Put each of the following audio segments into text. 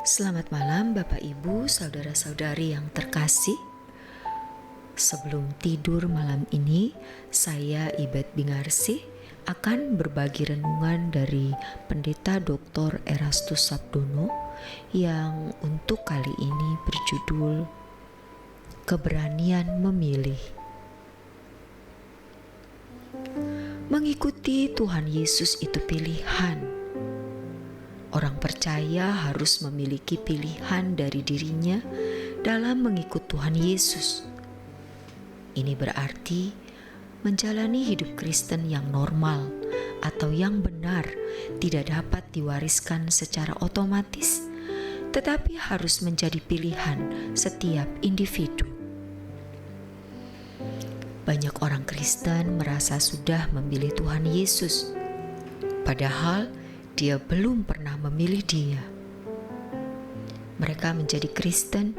Selamat malam Bapak Ibu, saudara-saudari yang terkasih. Sebelum tidur malam ini, saya Ibet Bingarsih akan berbagi renungan dari Pendeta Dr. Erastus Sabdono yang untuk kali ini berjudul Keberanian Memilih. Mengikuti Tuhan Yesus itu pilihan. Orang percaya harus memiliki pilihan dari dirinya dalam mengikut Tuhan Yesus. Ini berarti menjalani hidup Kristen yang normal atau yang benar tidak dapat diwariskan secara otomatis, tetapi harus menjadi pilihan setiap individu. Banyak orang Kristen merasa sudah memilih Tuhan Yesus, padahal dia belum pernah memilih Dia. Mereka menjadi Kristen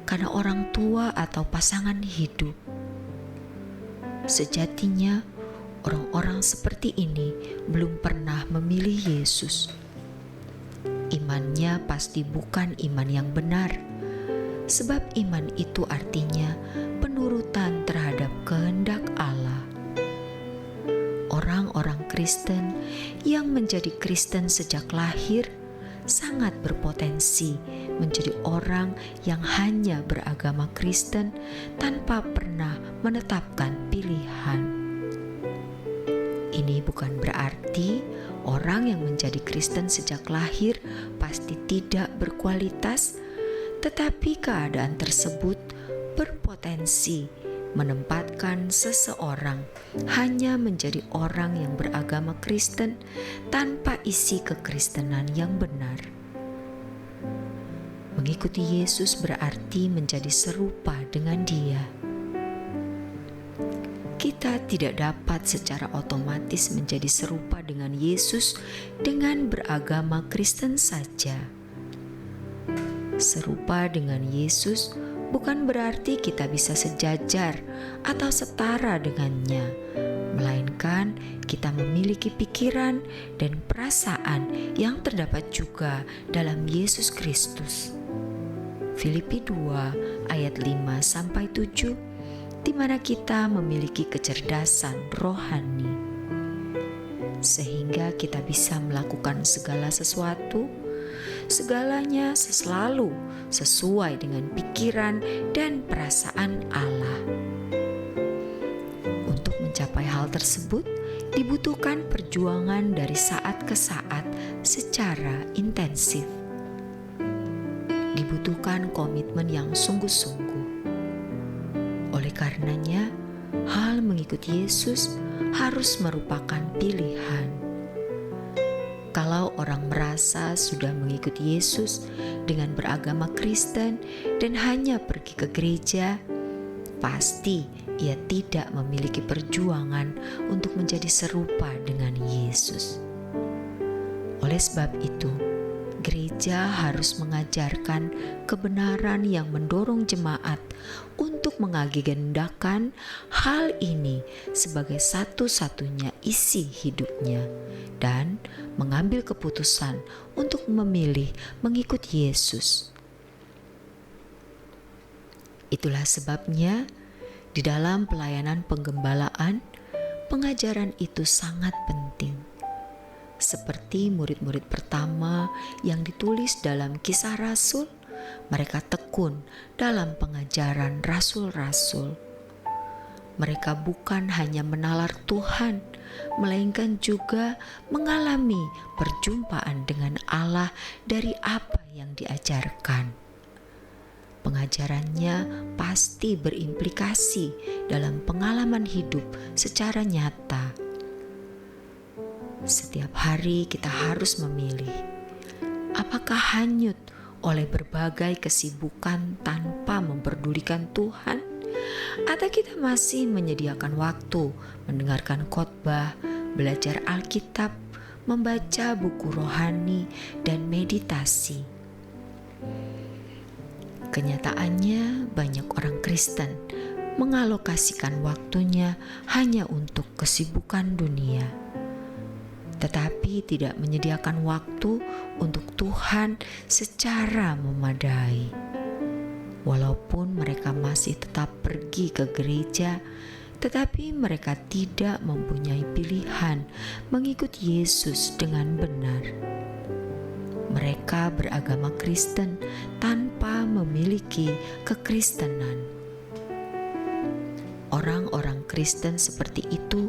karena orang tua atau pasangan hidup. Sejatinya, orang-orang seperti ini belum pernah memilih Yesus. Imannya pasti bukan iman yang benar, sebab iman itu artinya penurutan terhadap kehendak Allah. Orang-orang Kristen yang menjadi Kristen sejak lahir sangat berpotensi menjadi orang yang hanya beragama Kristen tanpa pernah menetapkan pilihan. Ini bukan berarti orang yang menjadi Kristen sejak lahir pasti tidak berkualitas, tetapi keadaan tersebut berpotensi menempatkan seseorang hanya menjadi orang yang beragama Kristen tanpa isi kekristenan yang benar. Mengikuti Yesus berarti menjadi serupa dengan Dia. Kita tidak dapat secara otomatis menjadi serupa dengan Yesus dengan beragama Kristen saja. Serupa dengan Yesus bukan berarti kita bisa sejajar atau setara dengannya, melainkan kita memiliki pikiran dan perasaan yang terdapat juga dalam Yesus Kristus. Filipi 2 ayat 5-7, di mana kita memiliki kecerdasan rohani, sehingga kita bisa melakukan segala sesuatu, segalanya selalu sesuai dengan pikiran dan perasaan Allah. Untuk mencapai hal tersebut, dibutuhkan perjuangan dari saat ke saat secara intensif. Dibutuhkan komitmen yang sungguh-sungguh. Oleh karenanya, hal mengikuti Yesus harus merupakan pilihan. Kalau orang merasa sudah mengikuti Yesus dengan beragama Kristen dan hanya pergi ke gereja, pasti ia tidak memiliki perjuangan untuk menjadi serupa dengan Yesus. Oleh sebab itu, gereja harus mengajarkan kebenaran yang mendorong jemaat untuk mengagendakan hal ini sebagai satu-satunya isi hidupnya dan mengambil keputusan untuk memilih mengikut Yesus. Itulah sebabnya di dalam pelayanan penggembalaan, pengajaran itu sangat penting. Seperti murid-murid pertama yang ditulis dalam Kisah Rasul, mereka tekun dalam pengajaran rasul-rasul. Mereka bukan hanya menalar Tuhan, melainkan juga mengalami perjumpaan dengan Allah dari apa yang diajarkan. Pengajarannya pasti berimplikasi dalam pengalaman hidup secara nyata. Setiap hari kita harus memilih, apakah hanyut oleh berbagai kesibukan tanpa memperdulikan Tuhan, atau kita masih menyediakan waktu mendengarkan khotbah, belajar Alkitab, membaca buku rohani, dan meditasi. Kenyataannya, banyak orang Kristen mengalokasikan waktunya hanya untuk kesibukan dunia. tidak menyediakan waktu untuk Tuhan secara memadai. Walaupun mereka masih tetap pergi ke gereja, tetapi mereka tidak mempunyai pilihan mengikut Yesus dengan benar. Mereka beragama Kristen tanpa memiliki kekristenan. Orang-orang Kristen seperti itu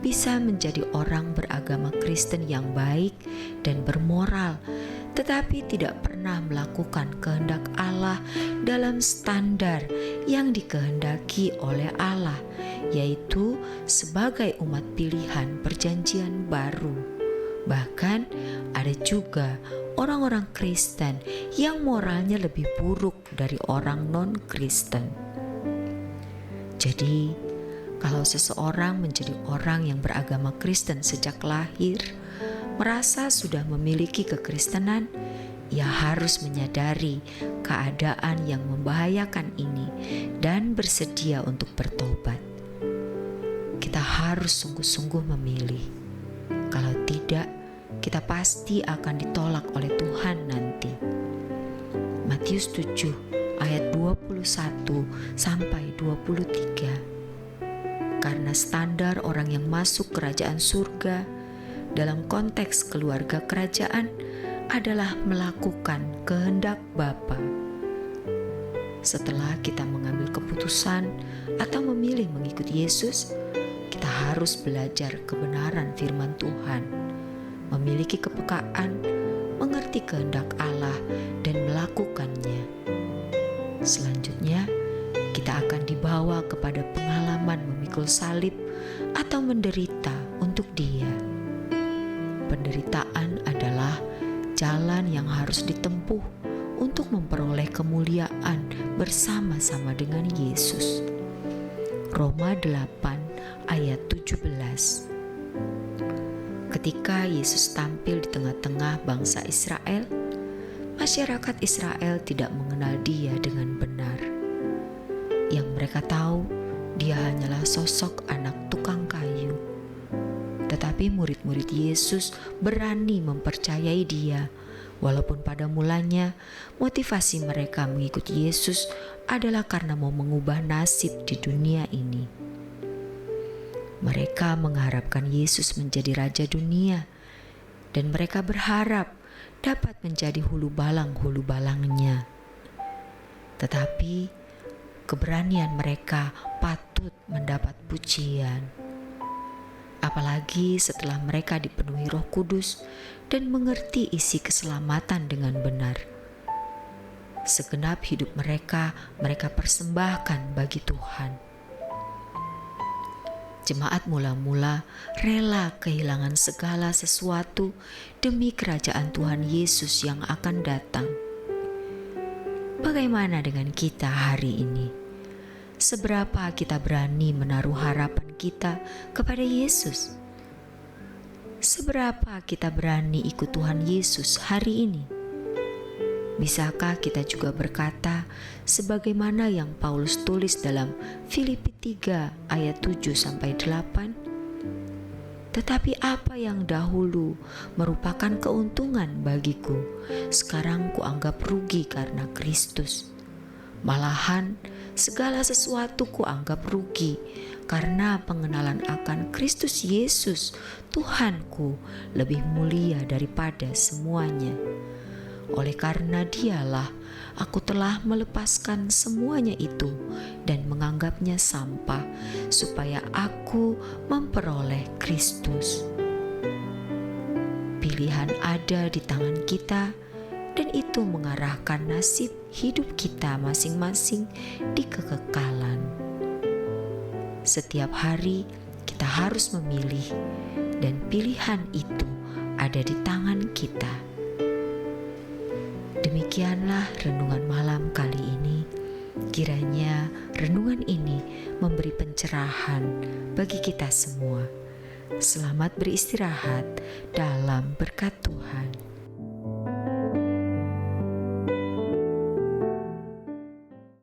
bisa menjadi orang beragama Kristen yang baik dan bermoral, tetapi tidak pernah melakukan kehendak Allah dalam standar yang dikehendaki oleh Allah, yaitu sebagai umat pilihan perjanjian baru. Bahkan ada juga orang-orang Kristen yang moralnya lebih buruk dari orang non-Kristen. Jadi, kalau seseorang menjadi orang yang beragama Kristen sejak lahir, merasa sudah memiliki kekristenan, ia harus menyadari keadaan yang membahayakan ini dan bersedia untuk bertobat. Kita harus sungguh-sungguh memilih. Kalau tidak, kita pasti akan ditolak oleh Tuhan nanti. Matius 7 ayat 21 sampai 23. Karena standar orang yang masuk kerajaan surga dalam konteks keluarga kerajaan adalah melakukan kehendak Bapa. Setelah kita mengambil keputusan atau memilih mengikut Yesus, kita harus belajar kebenaran firman Tuhan, memiliki kepekaan, mengerti kehendak Allah, dan melakukannya. Selanjutnya, kita akan dibawa kepada pengalaman memikul salib atau menderita untuk Dia. Penderitaan adalah jalan yang harus ditempuh untuk memperoleh kemuliaan bersama-sama dengan Yesus. Roma 8 ayat 17. Ketika Yesus tampil di tengah-tengah bangsa Israel, masyarakat Israel tidak mengenal Dia dengan benar. Yang mereka tahu, Dia hanyalah sosok anak tukang kayu. Tetapi murid-murid Yesus berani mempercayai Dia, walaupun pada mulanya motivasi mereka mengikuti Yesus adalah karena mau mengubah nasib di dunia ini. Mereka mengharapkan Yesus menjadi raja dunia, dan mereka berharap dapat menjadi hulu balangnya. Tetapi keberanian mereka patut mendapat pujian. Apalagi setelah mereka dipenuhi Roh Kudus dan mengerti isi keselamatan dengan benar. Segenap hidup mereka persembahkan bagi Tuhan. Jemaat mula-mula rela kehilangan segala sesuatu demi kerajaan Tuhan Yesus yang akan datang. Bagaimana dengan kita hari ini? Seberapa kita berani menaruh harapan kita kepada Yesus? Seberapa kita berani ikut Tuhan Yesus hari ini? Bisakah kita juga berkata sebagaimana yang Paulus tulis dalam Filipi 3 ayat 7-8? Tetapi apa yang dahulu merupakan keuntungan bagiku, sekarang kuanggap rugi karena Kristus. Malahan segala sesuatu kuanggap rugi karena pengenalan akan Kristus Yesus Tuhanku lebih mulia daripada semuanya. Oleh karena Dialah aku telah melepaskan semuanya itu dan menganggapnya sampah supaya aku memperoleh Kristus. Pilihan ada di tangan kita dan itu mengarahkan nasib hidup kita masing-masing di kekekalan. Setiap hari kita harus memilih dan pilihan itu ada di tangan kita. Demikianlah renungan malam kali ini. Kiranya renungan ini memberi pencerahan bagi kita semua. Selamat beristirahat dalam berkat Tuhan.